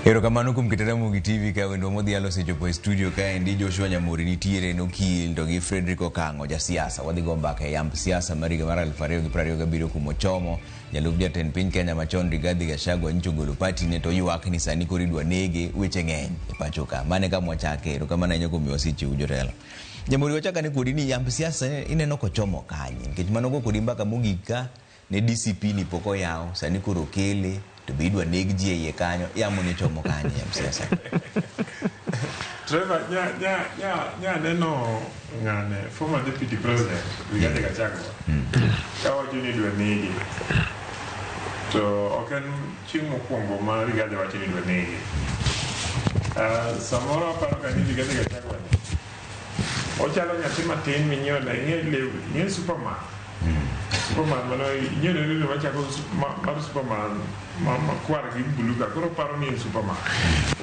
Erokamano kuom Ramogi TV ka wendo modhialo sechopo e studio ka endi Joshua Nyamori nitiere Okil to gi Frederick Okang'o jasiasa wadhi go mbaka e yamb siasa mar higa mar 2027 kuom Ochomo jalup jatend piny Kenya machon Rigathi Gachagua nyicho golo party ne to ywak ni sani koro idwa nege weche ng'eny e pacho ka mane ka mwachake erokamano ahinya kuom wasichi jotelo. Nyamori wachaka ni kodi ni yamb siasa ineno kochomo kanye nikech mano go kodi mbaka mogik ka ne DCP ni poko yao sani koro kele to be idwa neg ji e kanyo yamo ne chomo kanye yamb siasa. Trevor, neno ngane former deputy president Rigathi Gachagua kawa juni dwa negi to oken chieng' mokwongo ma Rigathi wacho ni dwa negi samoro aparo ka ni Rigathi Gachagua ochalo nyathi matin minyiewo na ing'e Superman mano ing'e lewni machako mar Superman makwar gi bulu ka koro paro ni en Superman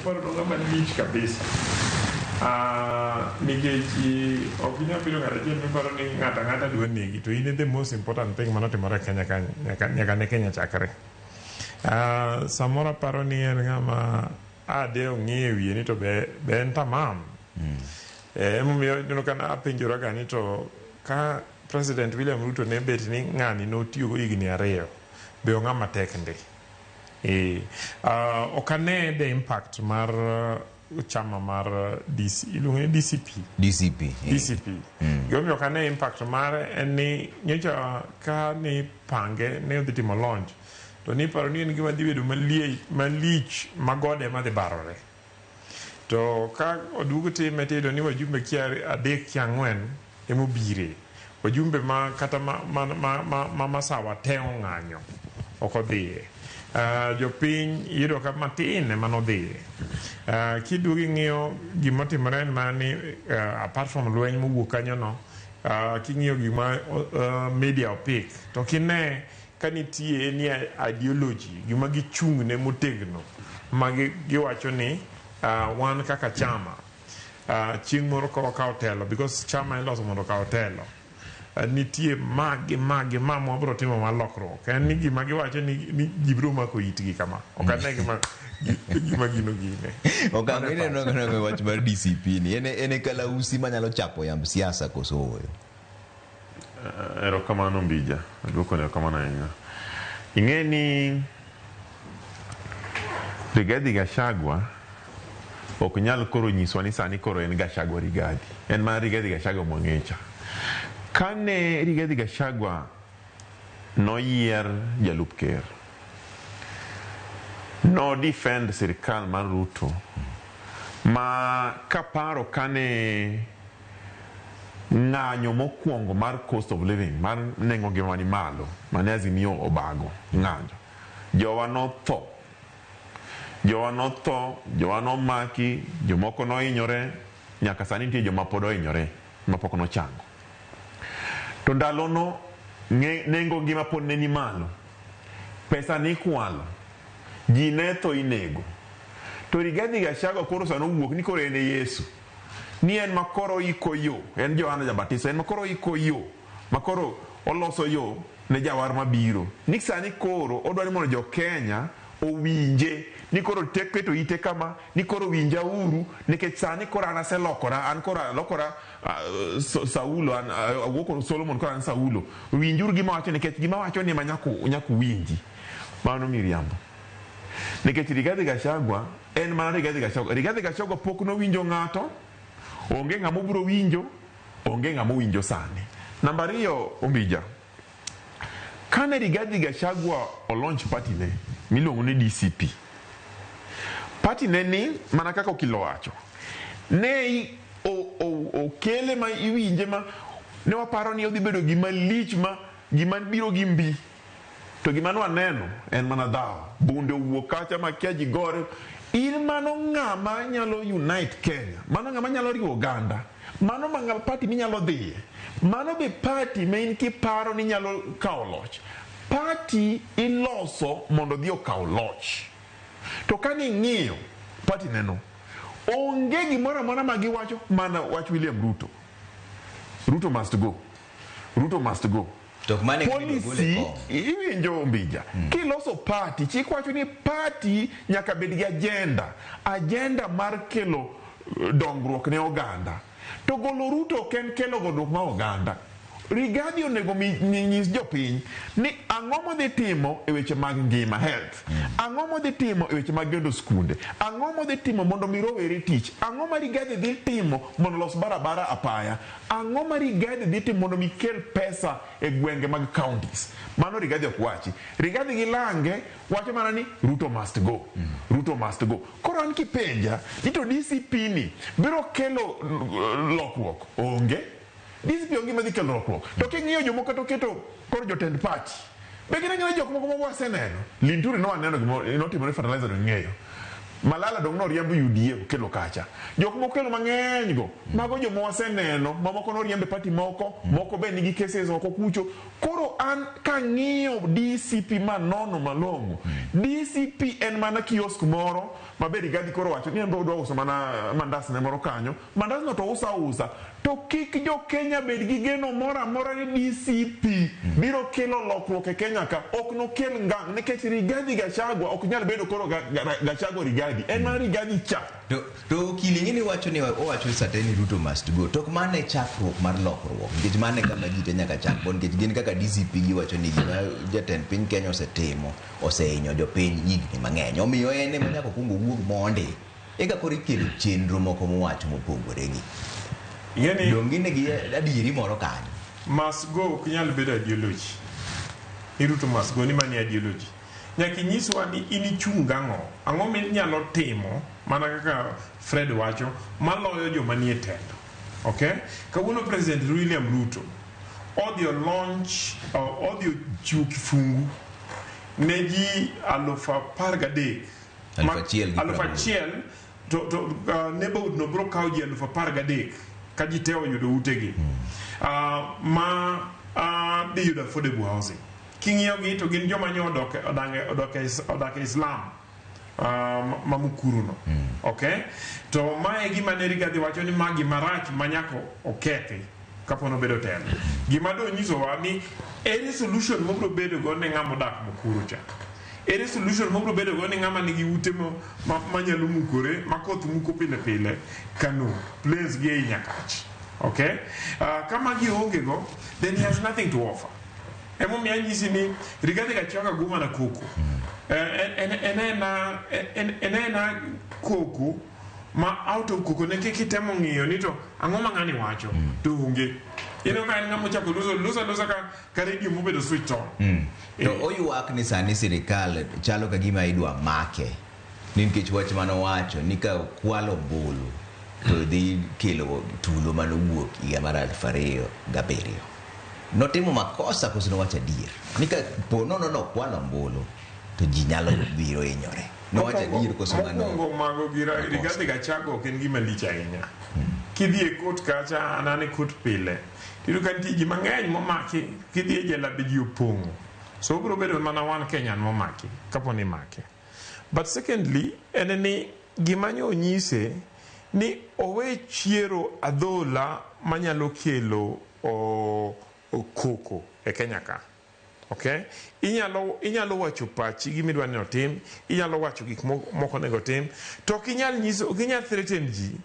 paro to ng'ama lich kabisa nikech ok inyal bedo ng'at achiel miparo ni ng'ata dwa negi to in the most important thing manotimore Kenya nyaka ne Kenya chakre. Samoro aparo ni en ng'ama ade ong'e wiye ni to be en tamam. Emomiyo kana apenjora ga ni to ka President William Ruto ne bet ni ng'ani notiyo go higni 2 be ong'ama tek ndi. Okane the impact mar chama mar DCP. Yomi okane impact mar en ni nyocha ka ni pange ne odhi timo launch to ni paro ni en gima dhi bedo malich magode madhi barore. To ka odugo time tedo ni wajumbe kia 3-4 emobire wajumbe ma kata ma sawa te ong'anyo okodhiye jopiny yudo ka matin manodhiye kidugi ng'iyo gimotimore mani apart from lweny mowuok kanyo no king'iyo gima media opik to kine kanitie ni ideology gima gichung'ne motegno ma giwacho ni wan kaka chama chieng' moro kawo telo because chama iloso mondo kawo telo nitie magi mabro timo malokruok en ni gima giwacho ni gibro mako itgi kama okane gima gino gine Okang'o ineno wach mar DCP ni ene kalausi manyalo chapo yamb siasa koso oyo. Erokamano mbija duoko ne kamano ahinya ing'e ni Rigathi Gachagua ok nyal koro nyiswa ni sani koro en Gachagua Rigathi en ma Rigathi Gachagua mong'echa kane Rigathi Gachagua noyier jalup ker no defend sirikal mar Ruto ma kaparo kane ng'anyo mokwongo mar cost of living mar nengo ngima ni malo mane Azimio obago ng'anyo jowa nomaki jomoko nohinyore nyaka sani nitie joma pod ohinyore mapok nochango to ndalono nengo ngima pod ne ni malo pesa ni kwalo ji ne tho inego to Rigathi Gachagua koro sano wuok ni koro en Yesu ni en makoro iko yo en Johana Jabatiso en makoro iko yo makoro oloso yo ne jawar mabiro ni sani koro odwani mondo jo Kenya owinje ni koro teketo ite kama ni koro winja uru nikech sani koro anase lokora an koro lokora Saulo an awuoko Solomon koro an Saulo winjuru gima wacho nikech gima wacho ni manyaku winji mano miriambo nikech Rigathi Gachagua en mana Rigathi Gachagua pok no winjo ng'ato onge ng'ama obiro winjo onge ng'ama winjo sani. Namba 2 ombija kane Rigathi Gachagua launch party ne miluongo ni DCP party ne ni mana kaka Okil wacho ne okele ma iwinje ma ne waparo ni odhi bedo gima lich ma gima biro gi mbi to gima waneno en mana dhaw bunde wuok kacha ma kia ji gore in mano ng'ama nyalo unite Kenya mano ng'ama nyalo riwo Uganda mano mangal party minyalo dhiye mano be party ma in kiparo ni nyalo kawo loch party iloso mondo dhi okaw loch to kani ng'iyo party neno onge gimoro amora ma giwacho mana wach William Ruto must go policy iwinjo mbija kiloso party chik wacho ni party nyaka bed gi agenda mar kelo dongruok ne oganda to golo Ruto ken kelo dongruok ma oganda. Rigathi onego nyis jopiny ni ang'o modhi timo e weche mag ngima health, ang'o modhi timo e weche mag gendo skunde, ang'o modhi timo mondo mi rowere tich, ang'o ma Rigathi dhi timo mondo los barabara apaya, ang'o ma Rigathi dhi timo mondo mi kel pesa e gwenge mag counties. Mano Rigathi ok wachi. Rigathi gi lange wacho mana ni Ruto must go. Ruto must go. Koro an kipenja ni to DCP ni biro kelo lokruok onge. DCP onge madhi kelo lokruok. To king'iyo jomoko to keto koro jotend party. Be gina ng'eyo jok moko waseneno. Linturi no aneno gimo inotimore fertilizer do ng'eyo. Malala dong no riembo UDA kelo kacha. Jok moko kelo mang'eny go. Mago joma waseneno, mamoko no riembe party moko be nigi cases oko kucho. Koro an kang'iyo DCP manono malong'o. DCP en mana kiosk moro mabe Rigathi koro wacho ni en bro uso mana mandas ne moro kanyo. Mandas no to usa. To kik jo Kenya bed gi geno mora ni DCP biro kelo lokruok e Kenya ka ok no kel ngang nikech Rigathi Gachagua ok nyal bedo koro Gachagua Rigathi en mana Rigathi cha. To kilingi ni wacho ni owacho sateni Ruto must go. Tok mane chakruok mar lokruok nikech mane kama ji te nyaka chak bon nikech gin kaka DCP gi wacho ni gima jatend piny Kenya osetimo osehinyo jopiny higni mang'eny omiyo en ema nyaka kuongo wuog monde eka koro ikelo chenro moko mowacho mopogore gi yani dongine gi adieri moro kanyo. Must go kunyal bedo ideology. Ruto must go ni mani ideology. Nyaki nyiswa ni inichunga ang'o minyalo timo mana kaka Fred wacho maloyo joma nie telo. Okay? Kawuono President William Ruto audio launch audio chiwo kifungu ne ji 13,000 1,000 to neighborhood no bro kawo ji 13,000 ka ji te oyudo utegi ma dhi yudo affordable housing. King'iyo gi to gin joma nyo odak Islam mamukuru no. Okay? To mae gima ne Rigathi wacho ni magi marach manyako okethi kapono bedo telo. Gima do nyiso wa ni ere solution mobro bedo go ne ng'amo dak mukuru cha. Ere solution mobro bedo go ne ng'ama nigi ute manyalo mukore makoth muko pile kanu place gi nyakach. Okay? Kama gi onge go then he has nothing to offer. Emo mi anyisi ni Rigathi Gachagua guma na koko. Enena koko ma out of koko ne kitemo ng'iyo ni to ang'o ma ng'ani wacho to onge. Ino ka ng'amo chako lusa ka radio mobedo switch on. To oyuak ni sani sirikal chalo ka gima idwa make. Ni nikech wach mano wacho ni ka kwalo bolo to dhi kelo tulo mano wuok higa mar 2007. Notimo makosa kusino wacha dier. Nika po no kwalo mbolo to ji nyalo biro hinyore. No wacha dier kusino mano. Mago gira Rigathi Gachagua ok en gima lich ahinya. Kidhi e court kacha anane court pile. Tiru kan ji mang'eny momaki kidhi e jela be ji opong'o. So bro bedo mana wan Kenyan momaki kaponi make. But secondly eneni gima nyo nyise ni owe chiero adhola manyalo kelo koko e Kenya ka. Okay? Inyalo wacho pachi gimidwa ni otim, inyalo wacho gik moko nego tim, to kinyal nyiso, kinyal threaten ji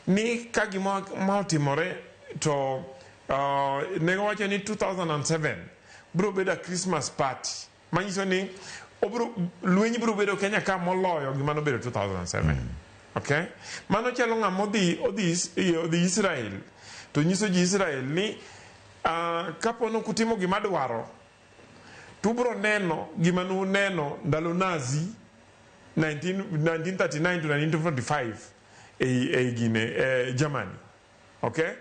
ni ka gima otimore to nego wacho ni 2007 bro bedo Christmas party. Manyiso ni lweny bro bedo Kenya ka moloyo gima no bedo 2007. Okay? Mano chalo ng'ama odhi Israel to nyiso ji Israel ni kapono kutimo gima dwaro tubro neno gima neno ndalo Nazi 1939 to 1945 Germany. Okay?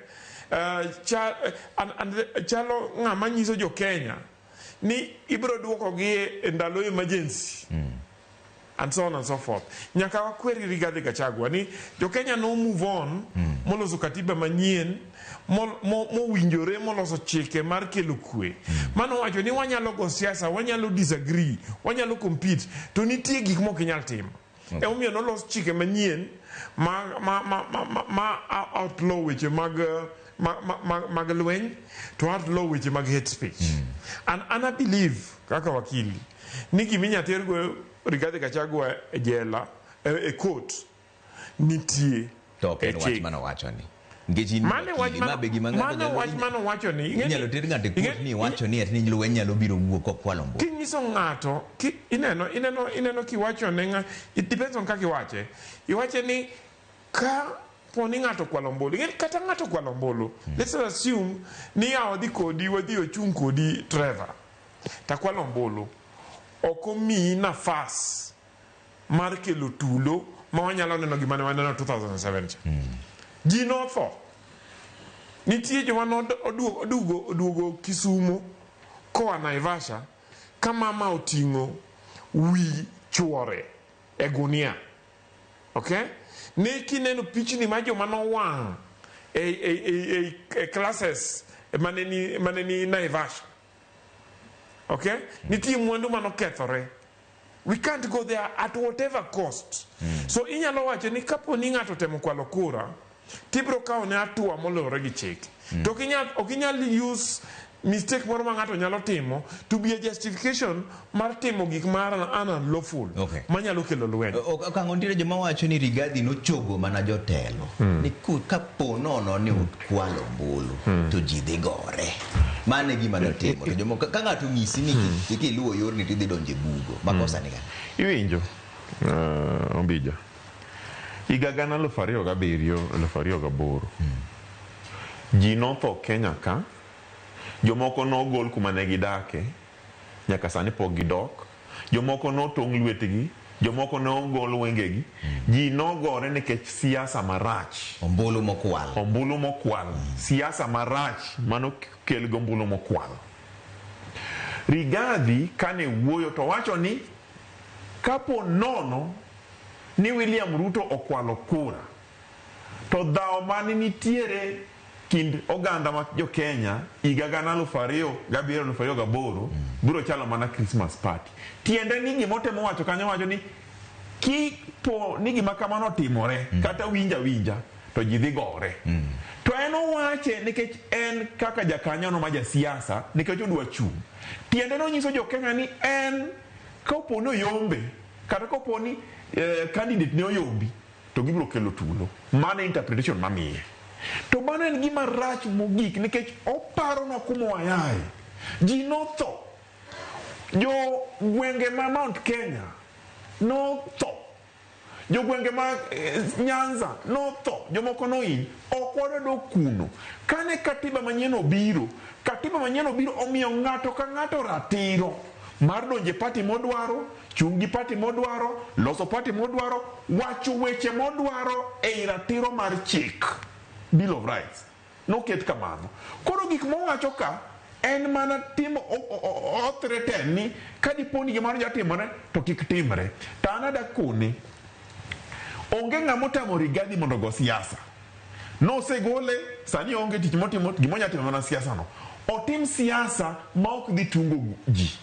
Chalo ng'ama nyiso jo Kenya ni ibro duoko gi ndalo emergency. And so on and so forth. Nyaka wakweri Rigathi Gachagua ni jo Kenya no move on moloso katiba manyien winjore moloso chike mar kelo kwe. Mano wacho ni wanyalo go siasa, wanyalo disagree, wanyalo compete to nitie gik moko inyal timo. E omiyo no los chike manyien ma outlaw weche mag mag lweny to at lo weche mag hate speech. And I believe kaka wakili ni giminya tergo Rigathi Gachagua e jela e court nitie to ken wach mano wacho ni ngeji mane wach mano wacho ni inyalo ter ng'ato e court ni wacho ni atini lweny nyalo biro wuok kokwalo mbu kinyiso ng'ato ineno kiwacho ne it depends on kaka iwache ni ka poni ng'ato kwalo mbulu kata ng'ato kwalo mbulu let's assume ni odhi kodi wadhi ochung' kodi Trevor ta kwalo mbulu oko mi nafas mar kelo tulo ma wanyalo neno gima ne waneno 2007 ji notho nitie joma oduogo Kisumu koa Naivasha ka mama oting'o wi chuore e gunia, okay? Ne kineno pichni ma joma nowang' e classes mane ni Naivasha, okay? Nitie mwandu manokethore. We can't go there at whatever cost. So inyalo wacho ni kapo ni ng'ato temo kwalo kura tibro kawo ne atua molore gi chik. To okinyal use mistake moro ma ng'ato nyalo timo to be a justification mar timo gik mar unlawful manyalo kelo lweny. Okang'o nitiere joma wacho ni Rigathi nochogo mana jotelo ni kapo nono ni ukwalo mbulu to ji dhi gore. Mane gima notimo to jomoko ka ng'ato ng'isi ni ikiluwo yorni tidhi donje bugo makosa ni gani iwinjo ombija higa gana 2007 2008 ji notho Kenya ka jomoko nogol kuma ne gidake nyaka sani pok gidok jomoko notong' lwetgi jomoko nogol wengegi ji nogore nikech siasa marach ombulu mokwal siasa marach mano kel gombulu mokwal. Rigathi kane wuoyo to wacho ni kapo nono ni William Ruto okwalo kura to dhao mani nitiere kind oganda ma jo Kenya higa gana 2007-2008 biro chalo mana Christmas party. Tiende ni gimotemo wacho kanyo wacho ni kipo ni gima kamano timore kata winja to ji dhi gore. To en owache nikech en kaka jakanyo no ma jasiasa nikech odwa chung'. Tiende no nyiso jo Kenya ni en kopo no yombe kata kopo ni candidate ne oyombi to gibiro kelo tulo. Mane interpretation mamiye. To mano en gima rach mogik nikech oparo na kuma wayaye. Ji notho. Jo gwenge ma Mount Kenya notho. Jo gwenge ma Nyanza notho. Jomoko nohiny. Ok do kuno. Kane katiba manyien obiro omiyo ng'ato ka ng'ato ratiro mar donje party modwaro, chung' gi party modwaro, loso party modwaro, wacho weche modwaro ei ratiro mar chik. Bill of Rights. Noket kamano. Koro gik mowacho ka en mana timo threaten ni kadiponi gimano jatimore to kik timre. Tanada kone onge ng'amo tamo Rigathi mondo go siasa. No segole sani onge tich motimo gimonya timo mana siasa no. Otim siasa ma ok dhi tungo ji.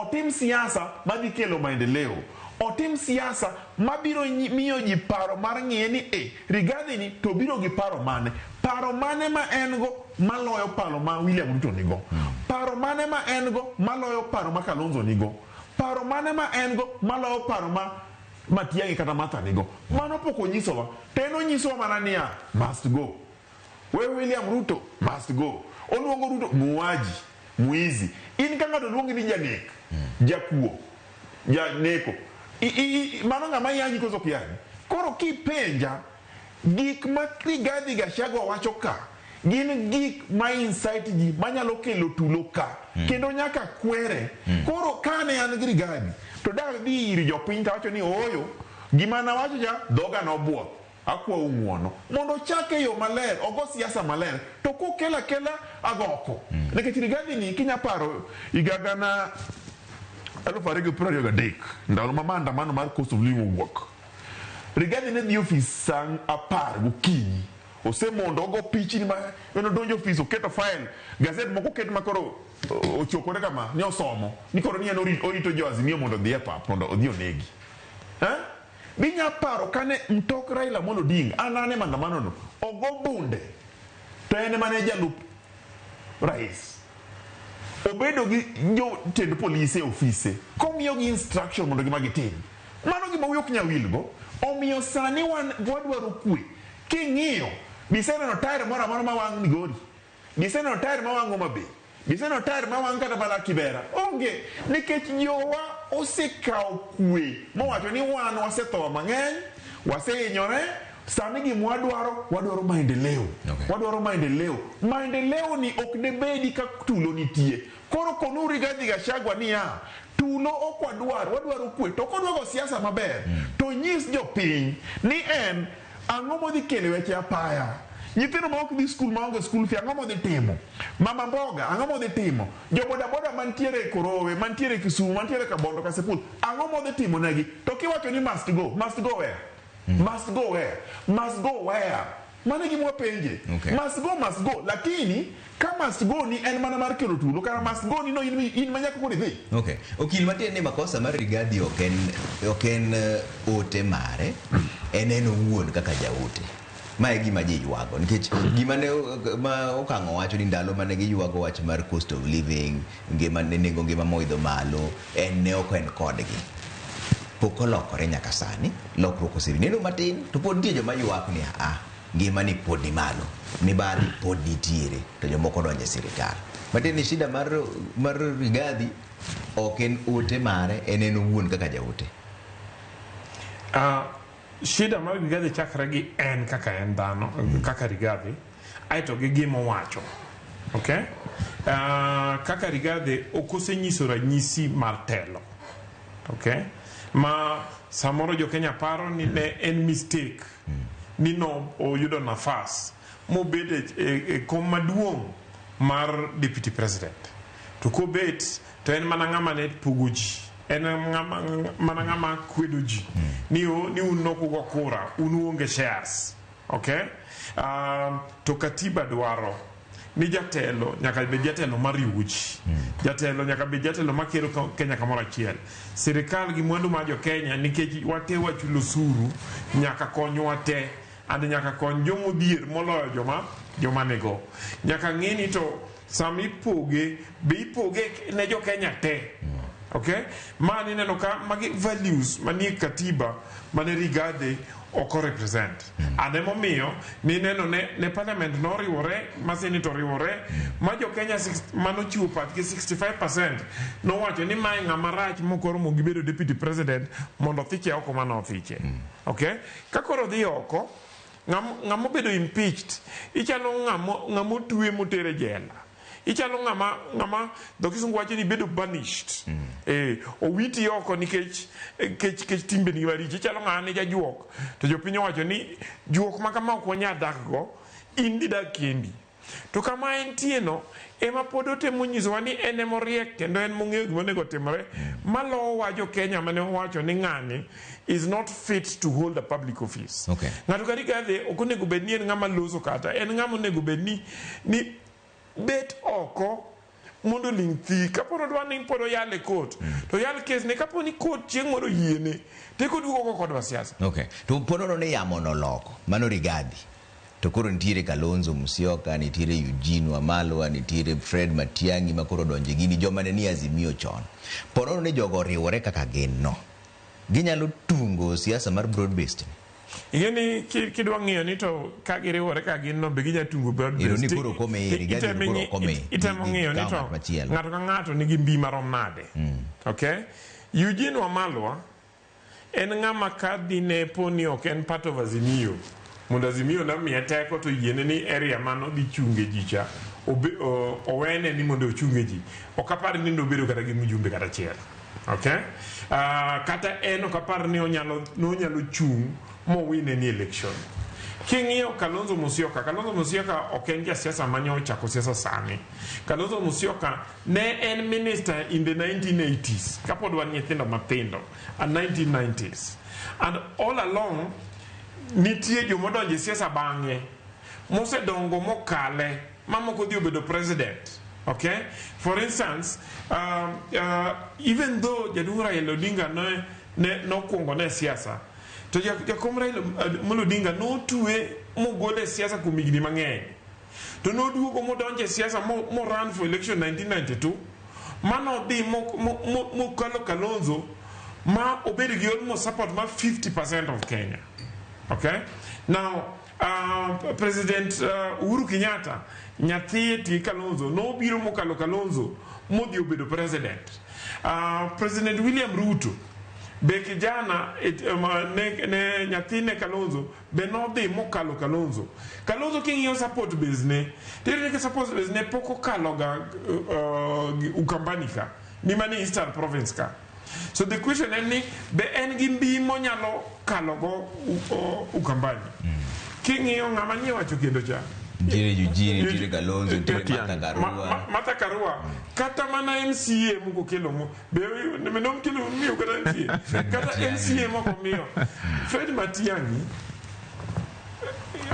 Otim siasa ma dhi kelo maendeleo. Otim siasa mabiro miyo ji paro mar ng'e ni Rigathi ni to biro gi paro mane ma en go maloyo paro ma William Ruto nigo, paro mane ma en go maloyo paro ma Kalonzo nigo, paro mane ma en go maloyo paro ma Matiang'i kata Martha nigo. Mano pok onyisowa, teno nyisowa mana niya must go. William Ruto must go. Oluongo Ruto muaji, muizi. In ka ng'ato luongi ni janek, jakuo, janeko. Mano ng'ama yanyi koso kiyanyi. Koro kipenja gik ma Rigathi Gachagua wacho ka gin gik ma insight ji manyalo kelo tulo ka kendo nyaka kwere. Koro kane an gi Rigathi to dhi ir jopiny to wacho ni oyo gima na wacho ja dhoga nobuoth akwa ung'uono mondo chake yo maler ogo siasa maler to kokela agoko nikech Rigathi ni kinyaparo igagana 2023 ndalo ma maandamano mar cost of living owuok. Rigathi ne dhi ofis sang 10 gokinyi osemondo ogo pichni ma eno donjo ofis oketo file gazet moko ket makoro ochokore kama ni osomo ni koro ni en orito jo Azimio mondo dhi e pap mondo odhi onegi. Binya paro kane mtok Raila Amolo Odinga anane maandamano no ogo bunde to en mane jalup rais obedo gi jotend polise ofise komiyo gi instruction mondo gima gitim mano gima ok nyal wilgo omiyo sani wadwaro kwe king'iyo biseneno tair moro amora mawang' Migori biseneno tair mawang' Homa Bay biseneno tair mawang' kata mana Kibera onge nikech jowa osekawo kwe mowacho ni wan wasetho mang'eny wasehinyore sani gima wadwaro maendeleo wadwaro maendeleo ni ok debedi ka tulo nitie koro konuru Rigathi Gachagua niya tulo ok wadwaro kwe to kodwago siasa maber to nyis jopiny ni en ang'o modhi kele weche apaya nyithindo ma ok dhi skul maonge skul fi ang'o modhi timo mama mboga ang'o modhi timo jobodaboda mantiere Korowe mantiere Kisumu mantiere Kabondo Kasipul ang'o modhi timo negi to kiwacho ni must go where must go where mane gimwa penje must go lakini ka must go ni en mana mar kelo tulo kara must go ni no in manyaka kodi dhi okil matin ni makosa mar Rigathi ok en ote mare en owuon kaka jaote ma e gima ji ywago nikech gima ne ma Okang'o wacho ni ndalo mane gi ywago wach mar cost of living nengo ngima moidho malo en ne ok en kodgi pok olokore nyaka sani lokruok oseneno matin to pod nitie joma ywak ni ngima ni pod ni malo mibadhi pod nitiere to jomoko donjo e sirikal matin ni shida mar Rigathi ok en ote mare en owuon kaka jaote shida mar Rigathi chakre gi en kaka en dhano kaka Rigathi aito gi gimo wacho okay kaka Rigathi ok osenyiso ranyisi mar telo okay ma samoro jo Kenya paro ni ne en mistake ni no oyudo nafas mobede kom maduong' mar deputy president to ko bet to en mana ng'ama ne puguji en mana ng'ama kwedo ji ni uno kugo kura unuonge shares okay to katiba dwaro ni jatelo nyaka be jatelo mariuji jatelo nyaka be jatelo makero Kenya kamoro achiel sirikal gi mwandu ma jo Kenya nikech watewa chulo suru nyaka konywa te and nyaka kony jomodhier moloyo joma nego nyaka ng'eni to sami ipoge ne jo Kenya te okay mani neno ka magi values mani katiba mane Rigathi oko represent ade momiyo ni neno ne parliament no riwore maseni to riwore ma jo Kenya mano chiwo patgi 65% no wacho ni mai ng'ama rach mokoro mo gibedo deputy president mondo thiche oko mano thiche okay kakoro dhi oko ng'amo bedo impeached ichalo ng'amo tuwe motere jela ichalo ng'ama dokisungu wacho ni bedo banished owiti oko nikech timbe ni maricho ichalo ng'ane jajuok to jopiny wacho ni juok ma kama ok wanya dakgo in didak kendi to kama entie no ema pod otemo nyisowa ni en emoriek kendo en mong'eyo gima onego timore malowa jo Kenya mane owacho ni ng'ani is not fit to hold a public office ng'ato ka Rigathi ok onego bed ni en ng'ama loso kata en ng'ama onego bed ni bet oko mondo ling' thi kapo dwa ni pod oyale court to yal kes ne kapo ni court chieng' moro yiene te koduogo kodwa siasa to ponono ne yamo noloko mano Rigathi to koro nitiere Kalonzo Musyoka nitiere Eugene Wamalwa nitiere Fred Matiang'i ma koro donje gini joma ne ni Azimio chon ponono ne jogo riwore kaka gin no ginyalo tungo siasa mar broad based Yeni kidwa ng'iyo ni to ka giriwore ka gin no be ginya tungo broad based itemo ng'iyo ni to ng'ato ka ng'ato nigi mbi marom nade okay Eugene Wamalwa en ng'ama kadhi ne poni ok en part of Azimio mondo Azimio na miya teko to yiene ni area mano dhi chunge ji cha owene ni mondo ochunge ji okapar ni ndobedo kata gi mjumbe kata chiel okay kata en okapar ni onyalo chung mo win any election king'iyo Kalonzo Musyoka ok en siasa manyo chako siasa sani Kalonzo Musyoka ne en minister in the 1980s kapod wan nyithindo mathindo and 1990s and all along nitie jomodonje siasa bang'e mosedongo mokale mamoko dhi obedo president okay for instance even though Jaduong' Raila Odinga no kuongo ne siasa to jakom Raila Odinga no tuwe mogole siasa kuom higni mang'eny to no duogo modonje siasa mo run for election 1992 mano di mo Kalonzo ma obedi gi almost support ma 50% of Kenya. Okay, now President Uhuru Kenyatta nyathi ti Kalonzo no biro mo Kalonzo mo di obedo president. President William Ruto be kijana ne nyathi ne Kalonzo be no di mo Kalonzo kinyo support business tere ke support business poko kaloga Ukambanika ni mani Eastern Province ka. So the question is, be engimbi monyalo kalogo Ukambani. Kingi yo ngamanyi wacho kendo cha. Jire Eugene, jire Kalonzo, jire Mata Karua. Kata mana MCA muko kelo mo. Be menom kelo mio kata MCA. Kata MCA mo mio. Fred Matiang'i.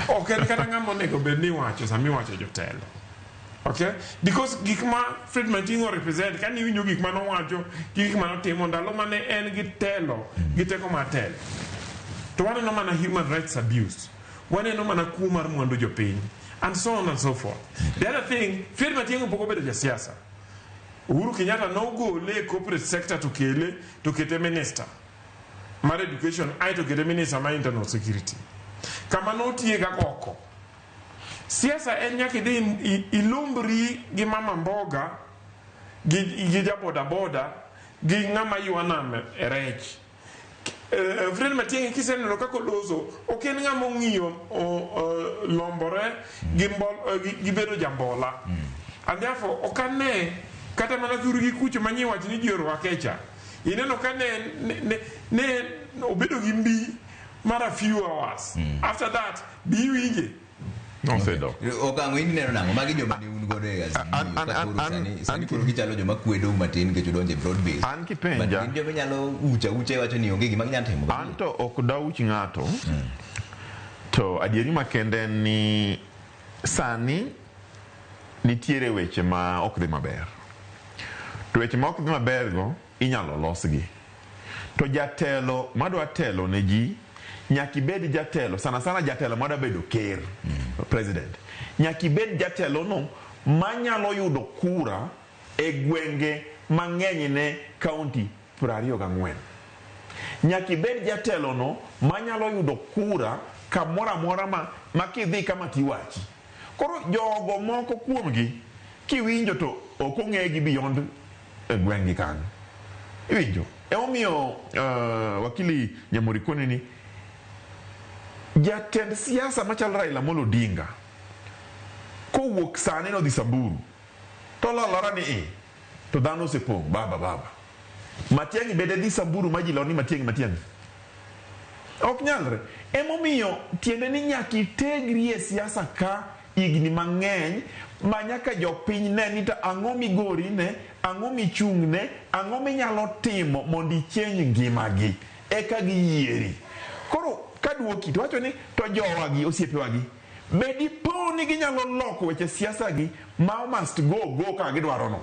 Okay, kata ngamone go be ni wacho sami wacho jotelo. Okay, because gikma Fred Matiang'i represent kan you gikma no wacho gikma no timo ndalo mane en gitelo giteko matel to wane no mana human rights abuse wane no mana kumar mwandu jopiny and so on and so forth. The other thing, Fred Matiang'i poko bedo ja siasa. Uhuru Kenyatta no go le corporate sector to kete minister mar education ai to kete minister mar internal security kama no tie ga koko siasa en nyaka ilumbri gi mama mboga gi jaboda boda gi ngama yuana erech. Fred Matiang'i kiseneno kako loso oken ngama ng'iyo lombore gi bedo jambola and therefore okane kata mana thuru gi kucho manyi wach ni jioro wakecha ineno kane ne obedo gi mbi mara few hours after that biwinje. No se do. Okang'o ini neno nango magi joma ni un godo e sani kuro gichalo joma kwedo matin ke chodonje broad base. An kipenja. But joma nyalo uche wacho ni onge gima ginyalo timo. Anto ok da uchi ng'ato. To adieri makende ni sani nitiere weche ma ok dhi maber. To weche ma ok dhi maber go inyalo losgi. To jatelo madwa telo ne ji nyaki bed jatelo sana jatelo madwa bedo ker president nyaki bed jatelo no manyalo yudo kura e gwenge mang'eny ne county 24 nyaki bed jatelo no manyalo yudo kura kamora mora ma kidhi kama tiwachi koro jogo moko kuomgi kiwinjo to ok ong'egi beyond gwenge kan iwinjo omiyo wakili Nyamori koni ni jatend siasa machal Raila Amolo Odinga kowuok sani no dhi Samburu to lalora ni to dhano osepong' baba Matiang'i bede dhi Samburu ma ji lor ni Matiang'i ok nyalre emomiyo tiende ni nyaka itegri e siasa ka igni mang'eny ma nyaka jopiny ne ni to ang'o migori ne ang'o michung' ne ang'o minyalo timo mondo icheng ngimagi eka giyieri koro kaduoki to wacho ni to jowagi osiepewagi be dipo ni ginyalo loko weche siasa gi ma must go ka gidwaro no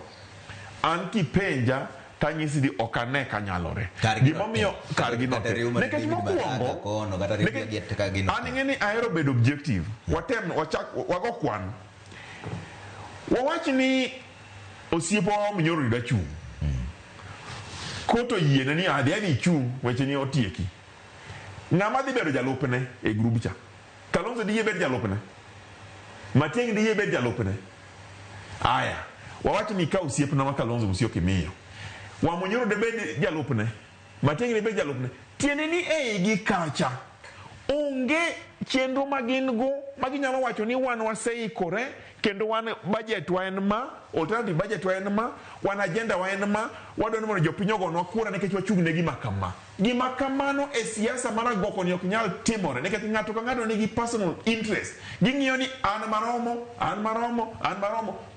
an kipenja tanyisi di okane kanyalore gimomiyo kargi no nekech mokwongo an ing'eni ahero bedo objective watem wago kwan wawach ni osiepowa Nyamori da chung koto yiene ni adhi chung weche ni otieki ng'ama dhi bedo jalupne e grup cha Kalonzo di yebed jalupne Matiang'i di yebed jalupne aya wawach ni ka osiepna ma Kalonzo Musyoki miyo wa Nyamori de bed jalupne Matiang'i de bed jalupne tiende ni gi kacha onge chenro magin go maginyalo wacho ni wan waseikore kendo wan budget wa en ma alternative budget wa en ma wan agenda wa en ma wadwani mondo jopiny ogonwa kura nekech wachung' ne gima kamano e siasa mar agoko ni ok nyal timore nikech ng'ato ka ng'ato nigi personal interest ging'iyo ni an maromo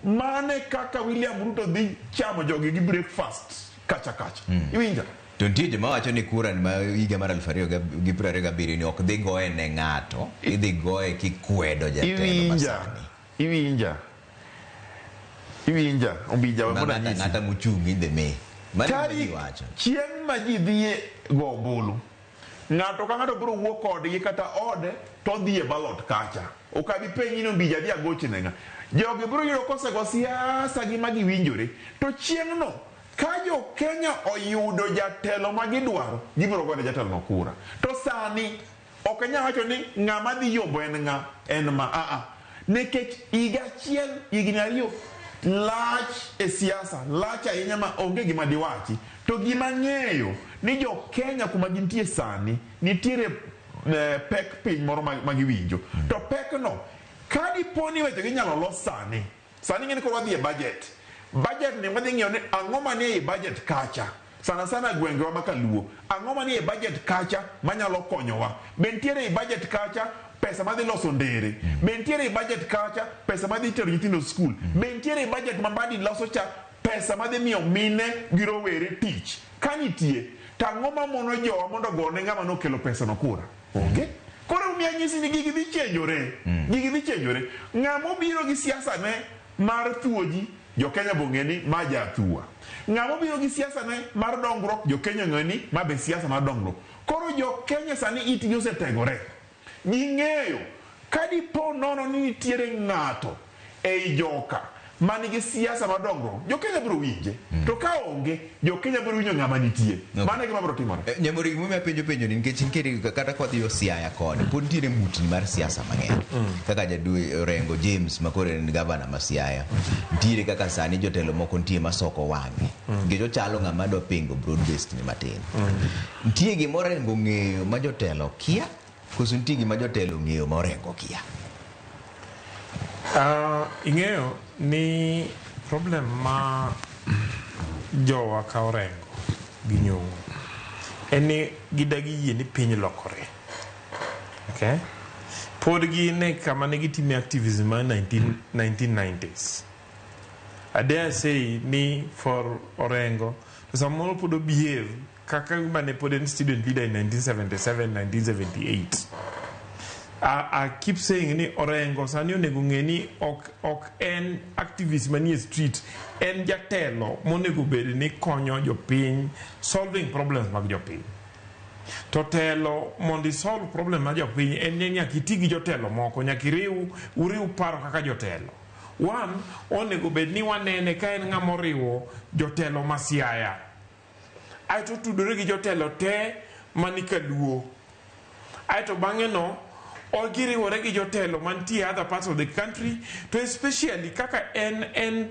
mane kaka William Ruto dhi chamo jogi gi breakfast kacha iwinja to nitie joma wacho ni kura ma higa mar 2027 ni ok dhi goye ne ng'ato idhi goye kikwedo jatelo masani iwinja ombija wabona nyisi ng'ata muchung' in the me chieng' ma ji dhiye go ombulu ng'ato ka ng'ato biro wuok kodgi kata ode to dhi e ballot kacha okabi penyi no bija dia goche nenga jogi bro yudo kose go siasa gi magi winjore to chieng' no ka jo Kenya oyudo jatelo magi dwaro gibiro gone jatelo no kura to sani okanya wacho ni ng'ama dhi yombo en ma nekech higa achiel higni ariyo lach e siasa lach ahinya ma onge gima diwachi to gima ng'eyo ni jo Kenya kuma gintie sani nitiere pek piny moro magiwinjo to pek no ka diponi weche ginyalo los sani ng'eni koro wadhi e budget ni wadhi ng'iyo ni ang'o manie e budget kacha sana gwengewa makaluo ang'o manie e budget kacha manyalo konyowa bentiere e budget kacha pesa madhi loso ndere bentiere e budget kacha pesa madhi tero nyithindo skul bentiere e budget mambadi loso cha pesa madhi miyo mine gi rowere tich kanitie tang'o mamono jowa mondo gone ng'ama nokelo pesa no kura onge koro umiya nyisi ni gigi dhi chenjore ng'amo biro gi siasa ne mar thuoji jo Kenya bong'eni ma jathua ng'amo biro gi siasa ne mar dongruok jo Kenya ng'eni ma be siasa mar dongruok koro jo Kenya sani itgi osetegore ging'eyo ka dipo nono ni nitiere ng'ato ei joka manigi siasa madongruok jo Kenya biro winje to ka onge jo Kenya biro winjo ng'ama nitie mano gima biro timore Nyamori gima penjo ni nikech nitie kata kodhi yo Siaya kod pod nitiere mutni mar siasa mang'eny kaka jadwe Rengo James makore en gavana ma Siaya nitiere kaka sani jotelo moko nitie masoko wang'e nikech ochalo ng'ama dwa pingo broad based ni matin nitie gimoro Rengo ng'eyo ma jotelo kia koso nitie gima jotelo ng'eyo ma Rengo kia ing'eyo ni problem ma jowa ka Orengo gi nyong'o en ni gidagi yie ni piny lokore okay pod gine kama ne gitime activism ma 1990s I dare say ni for Orengo to samoro pod behave kaka mane pod en student leader in 1977 1978 I keep saying ni Orengo sani onego ng'e ni ok en activist manie street en jatelo monego bed ni konyo jopiny solving problems mag jopiny to telo mondo solve problem mag jopiny en nyaka iti gi jotelo moko nyaka uriw paro kaka jotelo one onego bed ni wanene ka en ng'ama oriwo jotelo ma Siaya aito tudore gi jotelo te manikaluo aito bang'e no ogiriwore gi jotelo mantie other parts of the country to especially kaka en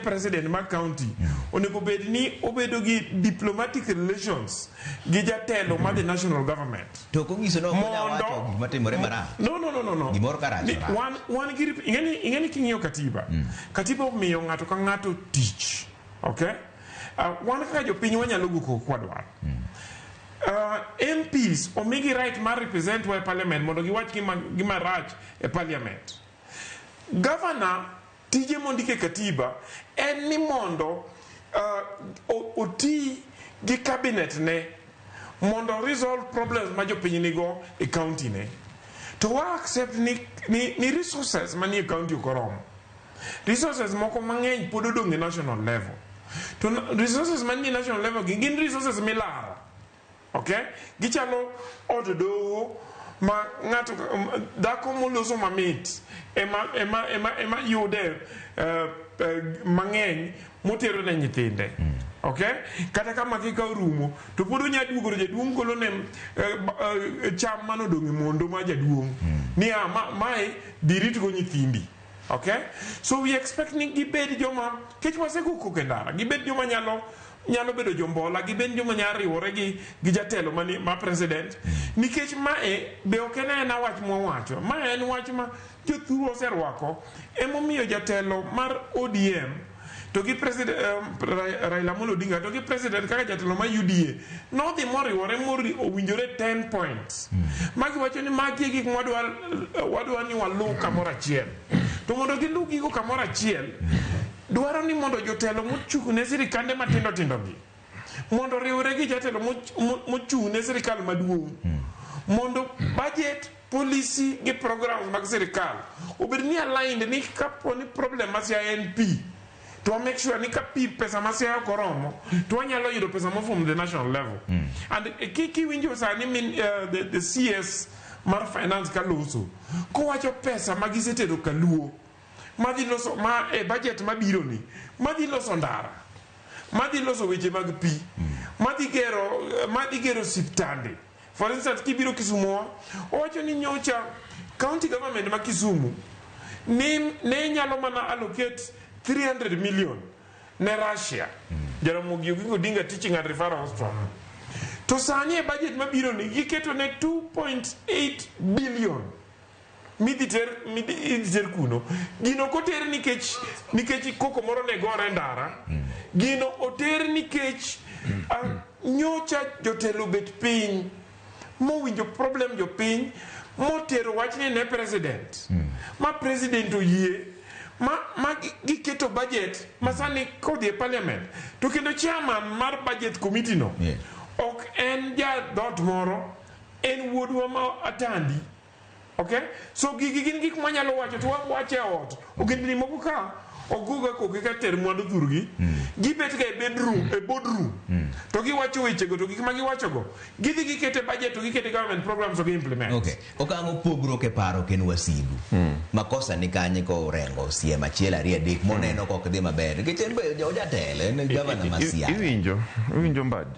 president ma county onego bed ni obedo gi diplomatic relations gi jatelo ma the national government to kongiso no wacho matimore mara no gimoro karach one ingeni king'iyo katiba omiyo ng'ato ka ng'ato tich okay wan kaka jopiny wanyalo guko kwadwar MPs omigi right mar represent wa parliament mondo giwach gima rach e parliament governor tije mondike katiba en ni mondo oti gi cabinet ne mondo resolve problems ma jopiny nigo e county ne to wa accept ni resources manie county okoromo resources moko mang'eny pod odong' e national level to resources manie national level gin resources milaro okay gichalo od doho ma ng'ato dhako moloso mamit ema yude mang'eny motero ne nyithinde okay kata kama kika rumo to pod onya duogo jaduong' kolo ne cham manodong' e mondo ma jaduong' ni mae dirit go nyithindi okay so we expect ni gibed joma kech wasekuko kendara gibed joma nyalo bedo jombola gibed joma nyalo riwore gi jatelo ma president nikech mae be ok en wach mwawacho mae en wach ma jothuru oserwako emomiyo jatelo mar ODM to gi president Raila Amolo Odinga to gi president kaka jatelo ma UDA nodhi moriwore owinjore 10 points magi wacho ni magi gik wadwa ni walu kamoro achiel to mondo gilu gigo kamoro achiel dwaro ni mondo jotelo mochung' ne sirikande matindo gi mondo riwre gi jatelo mochung' ne sirikal maduong' mondo budget policy gi programs mag sirikal obed ni aligned ni kapo ni problem ma Siaya en pi to make sure ni ka pi pesa ma Siaya koromo to wanyalo yudo pesa mo from the national level and kiki winjo sani the CS mar finance kaluso kowacho pesa magisetero kaluo madhi loso budget mabiro ni madhi loso ndara madhi loso weche mag pi madhi gero siptande. For instance, kibiro Kisumu owacho ni nyocha county government ma Kisumu ne nyalo mana allocate 300 million ne Russia Ramogi Odinga Teaching and Referral Hospital. To sani e budget mabiro ni giketo ne 2.8 billion midhi ter kuno. Gino koter nikech koko moro ne gore ndara. Gino oter nikech nyocha jotelo bet piny mowinjo problem jo piny motero wachni ne president ma president oyie ma giketo budget masani kodhi e parliament to kendo chairman mar budget committee no ok en ja dot moro en wuodwa ma Atandi. Okay, so gigi gin gik manyalo wacho to wache ot ogendni moko ka oguga koke ka ter mwandu thurgi gibet ga e boardroom to giwacho weche go to gik ma giwacho go gidhi gikete budget to gikete government programs to implement. Okay, Okang'o pogruok e paro ken wasigu makosa ni kanye ko rengo siem achiel ariyo adek moneno kok dhi maber nikech en be jatelo en gavana Masia. Iwinjo Mbadi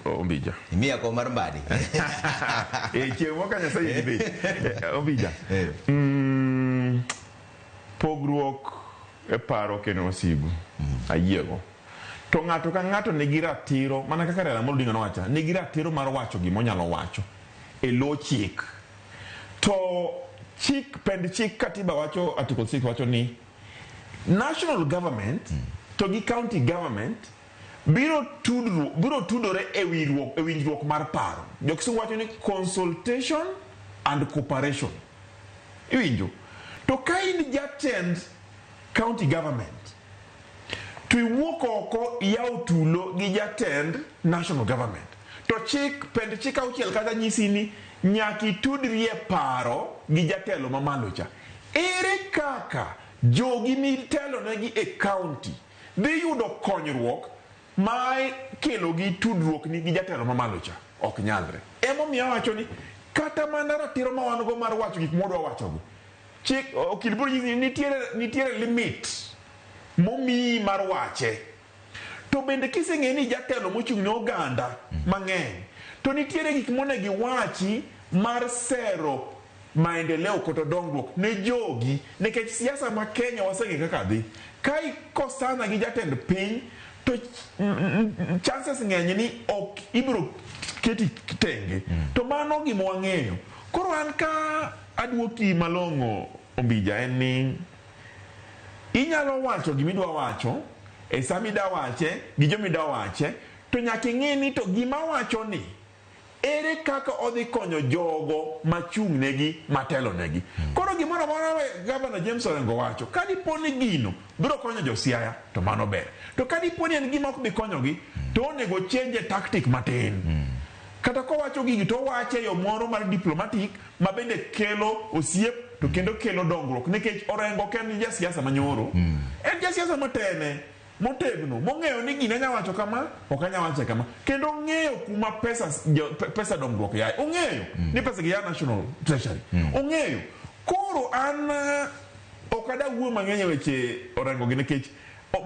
Ombija imiya ko mar Mbadi chiemo ka Nyasaye gibe Ombija pogruok e paro ken wasigu ayiego to ng'ato ka ng'ato nigi ratiro mana kaka Ramogi Odinga nowacho nigi ratiro mar wacho gima onyalo wacho e lo chik to pend chik katiba wacho article 6 wacho ni national government to gi county government biro tudore e winjruok mar paro. Jokisungu wacho ni consultation and cooperation. Iwinjo to ka in jatend county government to iwuok oko yaw tulo gi jatend national government to pend chik auchiel kata nyisi ni nyaki tudri e paro gi jatelo mamalo cha. Ere kaka jogi mitelo negi e county dhi yudo konyruok ma kelo gi tudruok ni gi jatelo mamalo cha? Ok nyalre. Emomiyo wacho ni kata mana ratiro ma wan go mar wacho gik modwa wacho go chik okil biro nyisi nitiere limit momi mar wache. To bende kiseng'e ni jatelo mochung' ne oganda mang'eny to nitiere gik monegi wachi mar sero maendeleo kata dongruok ne jogi nikech siasa ma Kenya waseng'e kaka dhi. Ka ikosana gi jatend piny to chances ng'eny ni ok ibiro keti tenge to mano gima wang'eyo. Koro an ka aduoki malong'o Ombija en ni inyalo wacho gimidwa wacho e samida wache gi jomida wache to nyaka ing'e ni to gima wacho ni ere kaka odhi konyo jogo machung' negi matelo negi. Koro gimoro amora Gavana James Orengo wacho kadiponi gino biro konyo josiaya to mano ber, to kadiponi en gima ok bi konyogi to onego change tactic matin. Kata kowacho gigi to wache yo moro mar diplomatic ma bende kelo osiep to kendo kelo dongruok nikech Orengo ken jasiasa manyoro en jasiasa matene motegno mong'eyo ni gina nya wacho kama ok anya wache kama kendo ng'eyo kuma pesa dongruok yae ong'eyo ni pesa gi ya national treasury ong'eyo. Koro an okada wuo mang'eny weche Orengo gi nikech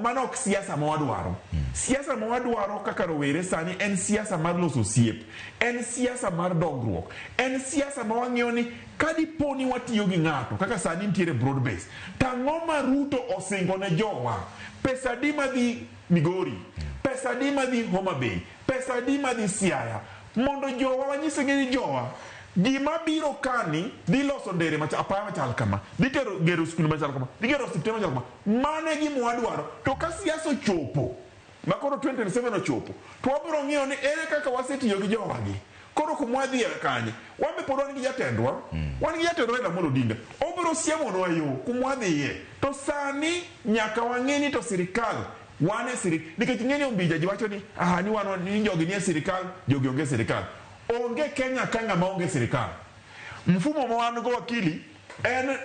mano ok siasa ma wadwaro. Siasa ma wadwaro kaka rowere sani en siasa mar loso osiep, en siasa mar dongruok, en siasa ma wang'eyo ni kadiponi watiyo gi ng'ato kaka sani nitiere broad base tang'o ma Ruto osingo ne jowa pesa di madhi Migori, pesa di madhi Homa Bay, pesa di madhi Siaya mondo jowa wanyise ni jowa gima biro kani dhi loso ndere apaya machal kama, dhi gero skul machal kama, dhi gero hospital machal kama. Mane gima wadwaro. To ka siasa ochopo makoro 2027 ochopo to wabiro ng'iyo ni ere kaka wasetiyo gi jowagi. Koro kumwadhi kanye wambe pod wan gi jatendwa wan gi jatendwa Ramogi Odinga obiro siemonwa yo kumwadhiye. To sani nyaka wang'e ni to sirikal wan e sirikal nikech ng'eni Ombija ji wacho ni ni wan ni jogi ni e sirikal jogi onge sirikal. Onge Kenya kanga ma onge sirikal. Mfumo ma wan go Okili en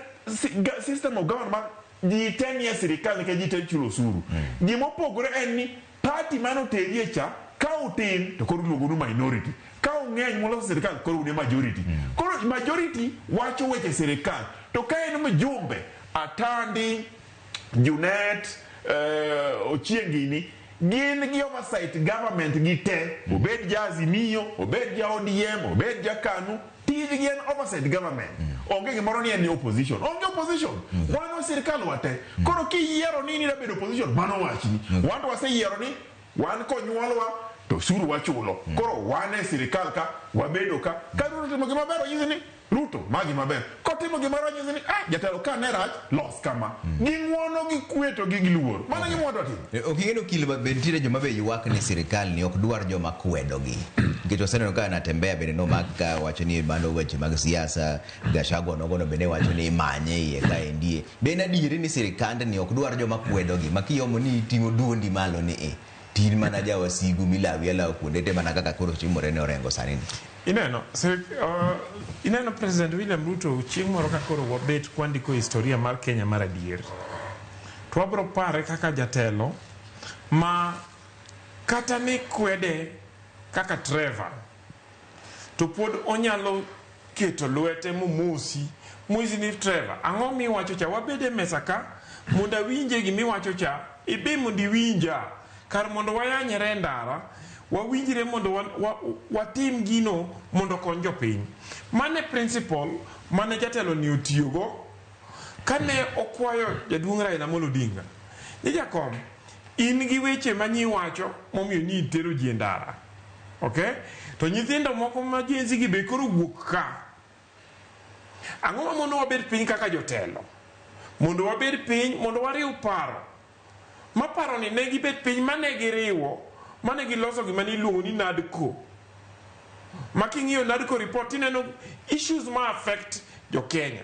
system of government ji tenie sirikal nikech ji te chulo osuru. Gima opogore en ni party mano terie cha ka utin to koro luongo minority, ka ung'eny moloso sirikal koro une majority. Koro majority wacho weche sirikal, to ka en mjumbe Atandi, Junet, Ochiengini, gin gi oversight government gi te, obed ja Azimio, obed ja ODM, obed ja KANU, tijgi en oversight government. Onge gimoro ni en opposition. Onge opposition. Wano sirikal wate. Koro kiyiero ni da bedo opposition, mano wachni. Wanto waseyiero ni wan konyuolwa to suru wachulo. Koro wane sirikal ka wabedo ka Ruto timo gima ber onyiso ni Ruto magi maber. Kotimo gima ber onyiso ni jatelo ka ne rach los kama. Ging'wono gi kweto gi luor. Mano gima wadwa timo. Oking'eyo Okil bentire joma be ywak ni sirikal ni ok dwar joma kwedogi. Nikech waseneno ka natembea bende nomaka wacho ni bando weche mag siasa, Gachagua nogono bende wacho ni manye iye kaendie. Bende adieri ni sirikande ni ok dwar joma kwedogi. Makiyomo ni ting'o duondi malo ni tin mana ja wasigu milawi ala kuonde te mana kaka koro chimore ne orengo sani. Ineno President William Ruto chieng' moro ka koro wabet kwandiko historia mar Kenya mar adier. To wabro pare kaka jatelo ma kata ni kwede kaka Trevor to pod onyalo keto lwete momosi ni Trevor ang'o miwacho cha wabede mesa ka mondo winje gi miwacho cha ibe mondo winja kar mondo wayanyre ndara wawinjire mondo watim gino mondo kony jopiny. Mane principle mane jatelo ni otiyogo kane okwayo jaduong' Raila Amolo Odinga ni jakom in gi weche manyiwacho momiyo ni tero ji ndara. Okay? To nyithindo moko ma jenzi gi be koro wuok ka. Ang'o mondo wabed piny kaka jotelo? Mondo wabed piny, mondo wariw paro. Ma paro ni ne gibed piny mane giriwo, mane giloso gima ni iluongo ni NADCO. Ma king'iyo NADCO report ineno issues ma affect jo Kenya.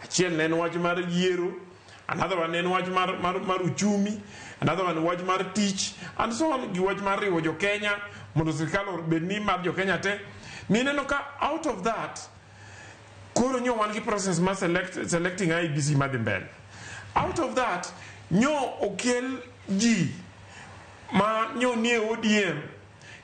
Achiel ne en wach mar yiero, another one en wach mar uchumi, another one wach mar tich, and so on gi wach mar riwo jo Kenya mondo sirikal obed ni mar jo Kenya te. Mineno ka out of that koro nyo wan gi process ma selecting IBC madhi mbele. Out of that nyo okel ji ma nyo nie ODM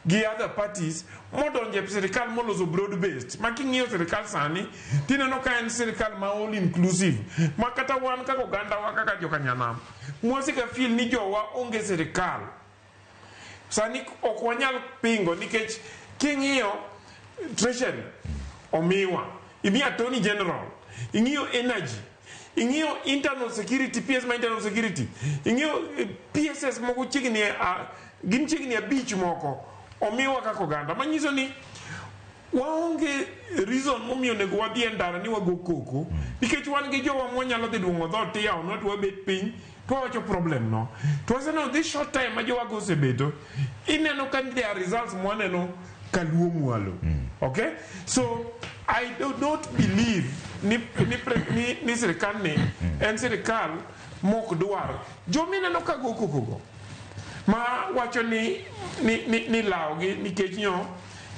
gi other parties modonje sirikal moloso broad based. Ma king'iyo sirikal sani tineno ka en sirikal ma all inclusive, ma kata wan kaka oganda wa kaka joka Nyanam mwasika feel ni jowa onge sirikal. Sani ok wanyal pingo nikech king'iyo treasury omiwa, imi attorney general, ing'iyo energy, ing'iyo internal security, PS ma internal security, ing'iyo PSS moko chigni gin chigni abich moko omiwa kaka oganda. Manyiso ni waonge reason momiyo nego wadhi ndara ni wago koko nikech wan gi jowa mwanyalo dhi duong'o dhot yaw not wabet piny to wacho problem no. To waseno this short time ma jowa go sebedo ineno ka there are results mwaneno kaluo mwalo. Okay? So I do not believe ni sirikal ni en sirikal mok dwar jomineno ka go koko ma wacho ni laogi nikech nyo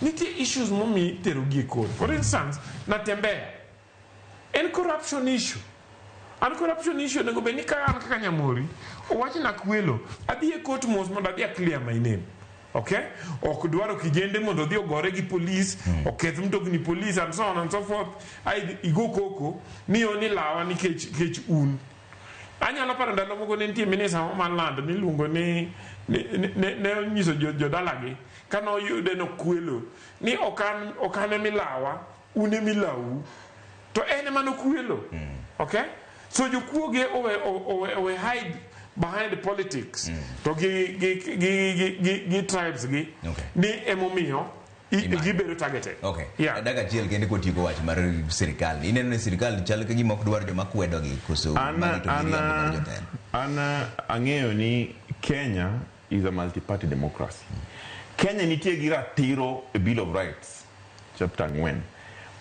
nitie issues momi terogi kod. For instance, natembea en corruption issue. An corruption issue nego be ni kaka Nyamori owachi na kwelo adhi e court mos mondo adhi clear my name. Okay? Ok dwaro kijende mondo dhi ogore gi police, oketh mtokni police and so on and so forth. Igo koko ni oni lawa ni kech un. Anyalo paro ndalo moko ne nitie minister ma land ni luongo ni ne nyiso jodalagi kano yude no kwelo ni okan milawa une milau to ene mano kwelo. Okay? So jokuoge owe hide behind the politics to gi tribes gi ni emomiyo gibedo targeted. Okay. Yeah. Daga chiel kende kotiko wach mar sirikal. Ineno ni sirikal chal ka gima ok dwar joma kwedo gi koso magi to mar jotelo. Ana ang'eyo ni Kenya is a multi-party democracy. Kenya nitie gi ratiro a Bill of Rights chapter 4.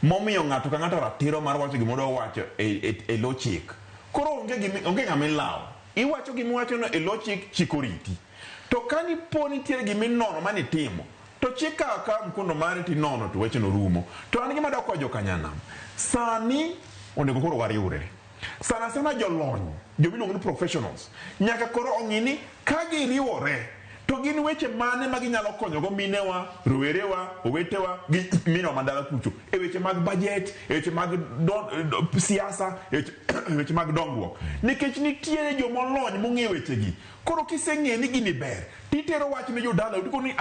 Momiyo ng'ato ka ng'ato ratiro mar wacho gimoro wacho e lo chik. Koro onge ng'ama lawo. Iwacho gimiwacho no e lo chik chikoriti. To kani poni tiere giminono mani timo to chika ka mkondo mari ti nono to weche no rumo. To an gima dako jo Kanyanam. Sani onego koro wariure. Sana jolony, jomiluongo ni professionals. Nyaka koro ong'ini ka giriwore to gin weche mane ma ginyalo konyogo minewa, rowerewa, owetewa gi minewa mandala kucho e weche mag budget, e weche mag siasa, e weche mag dongruok. Nikech nitiere jomolony mong'eyo wechegi. Koro kiseng'e ni gini ber, titero wach ne jodala, udiko ni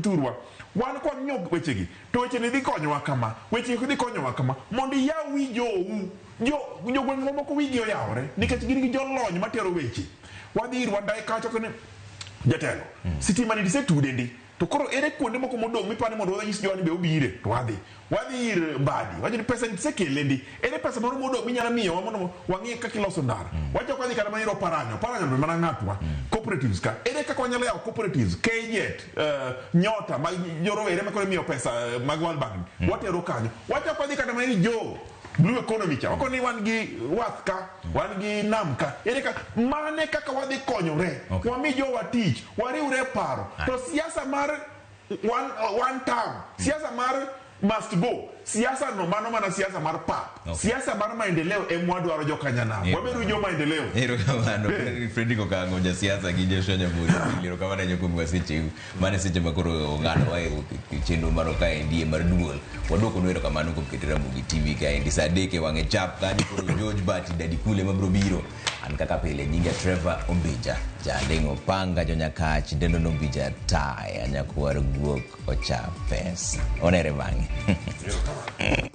thurwa wan kod nyok wechegi, to weche ni dhi konyowa kama, weche dhi konyowa kama, mondo iyaw wi jogweng' mamoko wigi oyawre, nikech gin gi jolony matero weche. Wadhi ir wadai kacho kone jatelo, sitima ni disetude ndi, to koro ere kuonde moko modong' mipani mondo wadhi nyis jowani be obire, to wadhi ir Mbadi, wacho ni pesa ni disekele ndi, ere pesa moro modong' minyalo miyowa mondo wang'e kaka iloso ndara. Wacho kwadhi kata maniro paranyo ndo mana ng'atwa, cooperatives ka, ere kaka wanyalo yawo cooperatives, KJet, Nyota, mag jorowere ma koro miyo pesa mag World Bank, watero kanyo. Wacho kwadhi kata maniro Blue economy cha, wako ni wan gi wath ka, wan gi nam ka, ere ka, mane kaka wadhi konyore, wami jowa tich, wariure paro, to siasa mar one town, siasa mar must go, siasa no mano mana siasa mar pap, siasa mar maendeleo mwadwaro jokanyanam, waberu jo maendeleo. Ero kamano, Fredrick Okang'o ja siasa gi Joshua Nyamori, ero kamano nyakumu wa seche, mane seche makoro ng'ano wae chenro maro ka endi mar duol, waduoko nwero kamano kuom keto Ramogi TV ka endi saa deke wang'e chap kanyo koro George Bati Dadi Kule mabro biro, an kaka pile nyinga Trevor Ombija, Jandeng'o Panga Jonyakach, Dendo Nombija Tai, anyakwar guok ocha pesa, onere bang'e.